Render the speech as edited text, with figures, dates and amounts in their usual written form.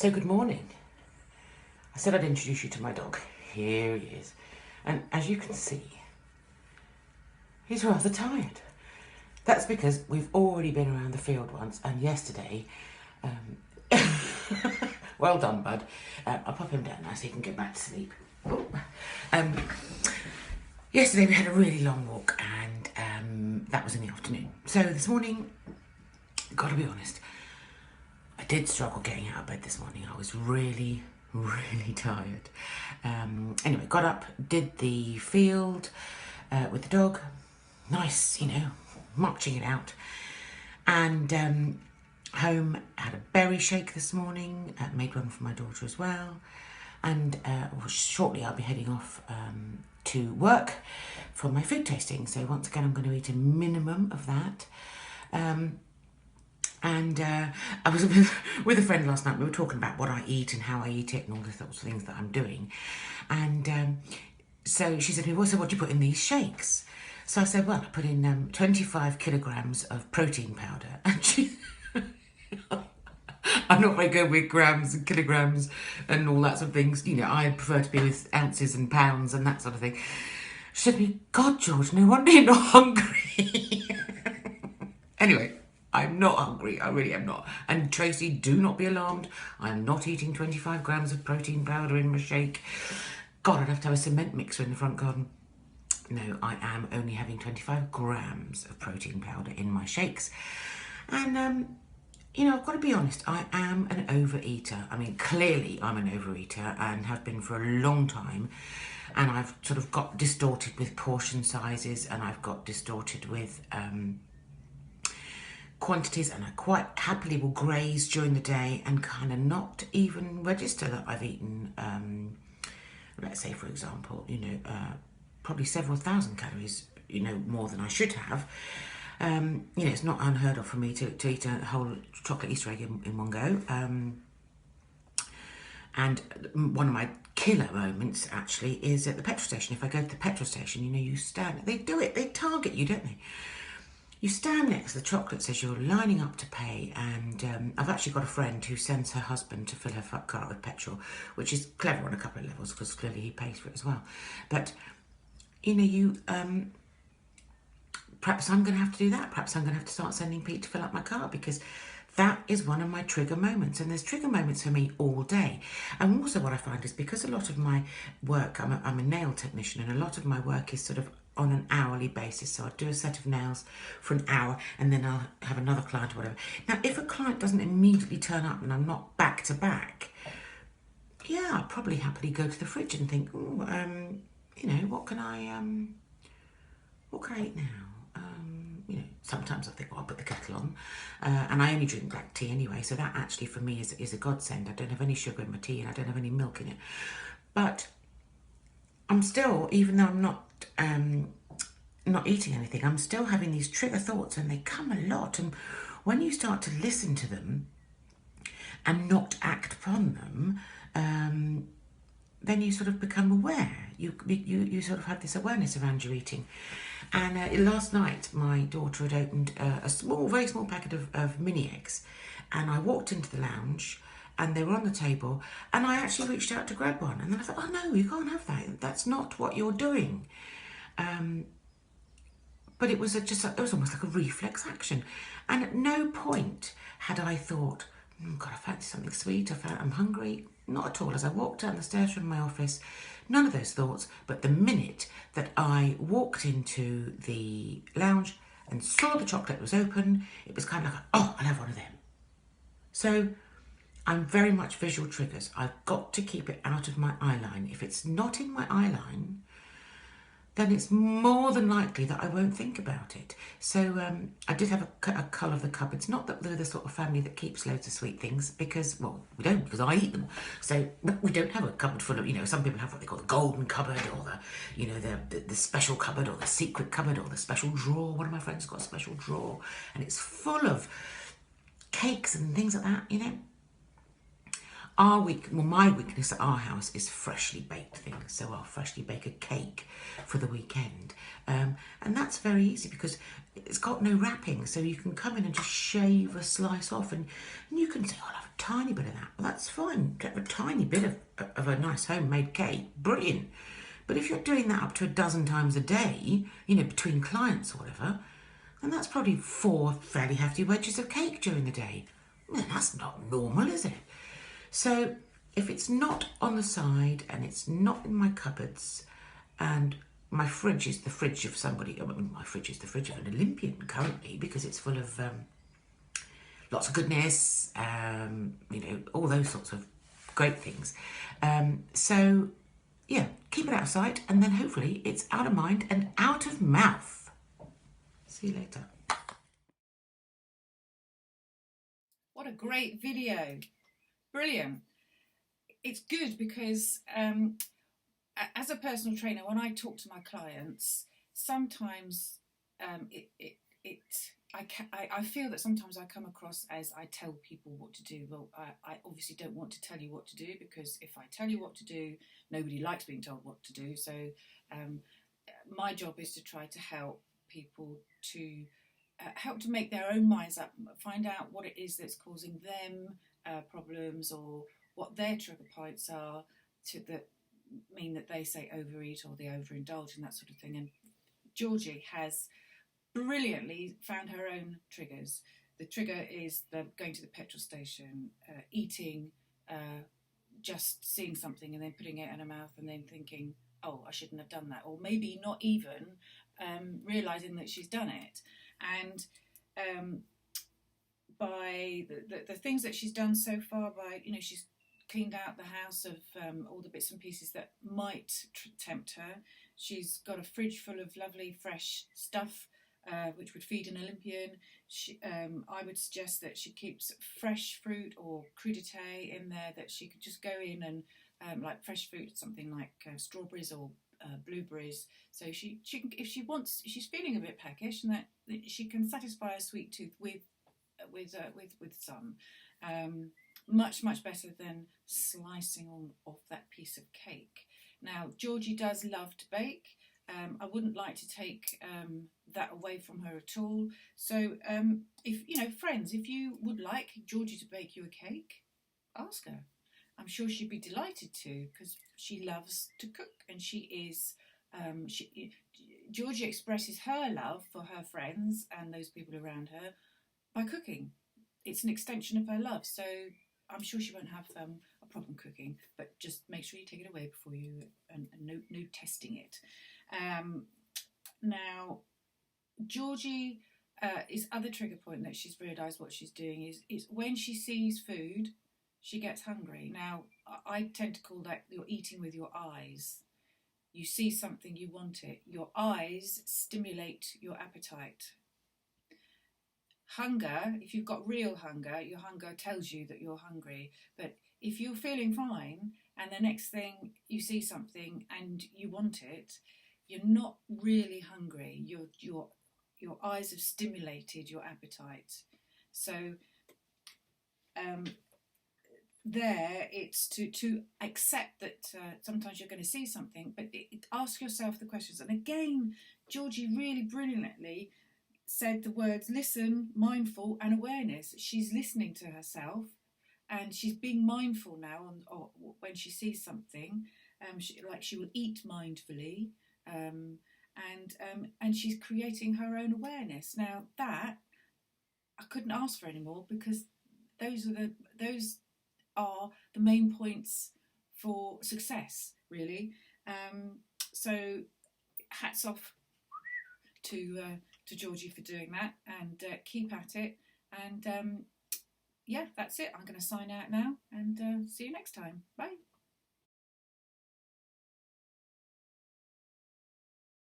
So good morning. I said I'd introduce you to my dog. Here he is. And as you can see, he's rather tired. That's because we've already been around the field once, and yesterday, well done, bud. I'll pop him down now so he can get back to sleep. Yesterday we had a really long walk, and that was in the afternoon. So this morning, gotta be honest, I did struggle getting out of bed this morning. I was really tired. Anyway, got up, did the field with the dog. Nice, marching it out. And home, had a berry shake this morning, made one for my daughter as well. And shortly I'll be heading off to work for my food tasting. So once again, I'm going to eat a minimum of that. And I was with a friend last night. We were talking about what I eat and how I eat it and all the sorts of things that I'm doing. And so she said to me, well, so what do you put in these shakes? So I said, well, I put in 25 kilograms of protein powder. And she... I'm not very good with grams and kilograms and all that sort of things. I prefer to be with ounces and pounds and that sort of thing. She said to me, God, George, no wonder you're not hungry. Anyway, I'm not hungry. I really am not. And Tracy, do not be alarmed. I'm not eating 25 grams of protein powder in my shake. God, I'd have to have a cement mixer in the front garden. No, I am only having 25 grams of protein powder in my shakes. And, I've got to be honest, I am an overeater. I mean, clearly I'm an overeater and have been for a long time. And I've sort of got distorted with portion sizes, and I've got distorted with quantities, and I quite happily will graze during the day and kind of not even register that I've eaten, let's say, for example, probably several thousand calories, more than I should have. It's not unheard of for me to eat a whole chocolate Easter egg in one go. And one of my killer moments, actually, is at the petrol station. If I go to the petrol station, you stand... They do it. They target you, don't they? You stand next to the chocolates as you're lining up to pay, and I've actually got a friend who sends her husband to fill her car with petrol, which is clever on a couple of levels, because clearly he pays for it as well. But, perhaps I'm going to have to do that. Perhaps I'm going to have to start sending Pete to fill up my car, because that is one of my trigger moments. And there's trigger moments for me all day. And also what I find is, because a lot of my work, I'm a nail technician, and a lot of my work is sort of on an hourly basis. So I do a set of nails for an hour, and then I'll have another client or whatever. Now, if a client doesn't immediately turn up and I'm not back to back, yeah, I'll probably happily go to the fridge and think, what can I eat now? Sometimes I think, well, I'll put the kettle on. And I only drink black tea anyway, so that actually for me is a godsend. I don't have any sugar in my tea, and I don't have any milk in it. But I'm still, even though I'm not eating anything, I'm still having these trigger thoughts, and they come a lot. And when you start to listen to them and not act upon them, then you sort of become aware. You sort of have this awareness around your eating. And last night, my daughter had opened a very small packet of mini eggs, and I walked into the lounge, and they were on the table, and I actually reached out to grab one, and then I thought, oh no, you can't have that. That's not what you're doing. But it was almost like a reflex action, and at no point had I thought, God, I fancy something sweet. I'm hungry. Not at all. As I walked down the stairs from my office, none of those thoughts. But the minute that I walked into the lounge and saw the chocolate was open, it was kind of like, oh, I'll have one of them. So I'm very much visual triggers. I've got to keep it out of my eye line. If it's not in my eye line, then it's more than likely that I won't think about it. So I did have a cull of the cupboards. Not that they're the sort of family that keeps loads of sweet things, because, well, we don't, because I eat them. So we don't have a cupboard full of, some people have what they call the golden cupboard, or the special cupboard, or the secret cupboard, or the special drawer. One of my friends got a special drawer, and it's full of cakes and things like that, my weakness at our house is freshly baked things. So I'll freshly bake a cake for the weekend. And that's very easy because it's got no wrapping. So you can come in and just shave a slice off, and you can say, I'll have a tiny bit of that. Well, that's fine. Get a tiny bit of a nice homemade cake. Brilliant. But if you're doing that up to a dozen times a day, between clients or whatever, then that's probably 4 fairly hefty wedges of cake during the day. Well, that's not normal, is it? So if it's not on the side and it's not in my cupboards, and my fridge is the fridge of somebody, my fridge is the fridge of an Olympian currently because it's full of lots of goodness, all those sorts of great things. So yeah, keep it out of sight, and then hopefully it's out of mind and out of mouth. See you later. What a great video. Brilliant. It's good because as a personal trainer, when I talk to my clients, sometimes I feel that sometimes I come across as I tell people what to do. Well, I obviously don't want to tell you what to do, because if I tell you what to do, nobody likes being told what to do. So my job is to try to help people to make their own minds up, find out what it is that's causing them problems, or what their trigger points are that mean that they say overeat or they overindulge and that sort of thing. And Georgie has brilliantly found her own triggers. The trigger is going to the petrol station, eating, just seeing something and then putting it in her mouth and then thinking, oh, I shouldn't have done that, or maybe not even realising that she's done it. And by the things that she's done so far, by she's cleaned out the house of all the bits and pieces that might tempt her. She's got a fridge full of lovely fresh stuff which would feed an Olympian. I would suggest that she keeps fresh fruit or crudité in there, that she could just go in and like fresh fruit, something like strawberries or blueberries. So she can, if she wants, she's feeling a bit peckish, and that she can satisfy a sweet tooth with some. Much better than slicing off that piece of cake. Now, Georgie does love to bake. I wouldn't like to take that away from her at all. So if friends, if you would like Georgie to bake you a cake, ask her. I'm sure she'd be delighted to, because she loves to cook, and she is Georgie expresses her love for her friends and those people around her by cooking. It's an extension of her love, so I'm sure she won't have a problem cooking, but just make sure you take it away before you, and no testing it. Now, Georgie, his other trigger point that she's realised what she's doing is when she sees food, she gets hungry. Now, I tend to call that you're eating with your eyes. You see something, you want it. Your eyes stimulate your appetite. Hunger, if you've got real hunger, your hunger tells you that you're hungry. But if you're feeling fine and the next thing you see something and you want it, you're not really hungry. Your eyes have stimulated your appetite. So there, it's to accept that sometimes you're going to see something, but ask yourself the questions. And again, Georgie really brilliantly said the words listen, mindful and awareness. She's listening to herself, and she's being mindful now or when she sees something. She will eat mindfully, and she's creating her own awareness. Now that I couldn't ask for any more, because those are the main points for success, really. So hats off to Georgie for doing that, and keep at it. And yeah, that's it. I'm going to sign out now, and see you next time. Bye.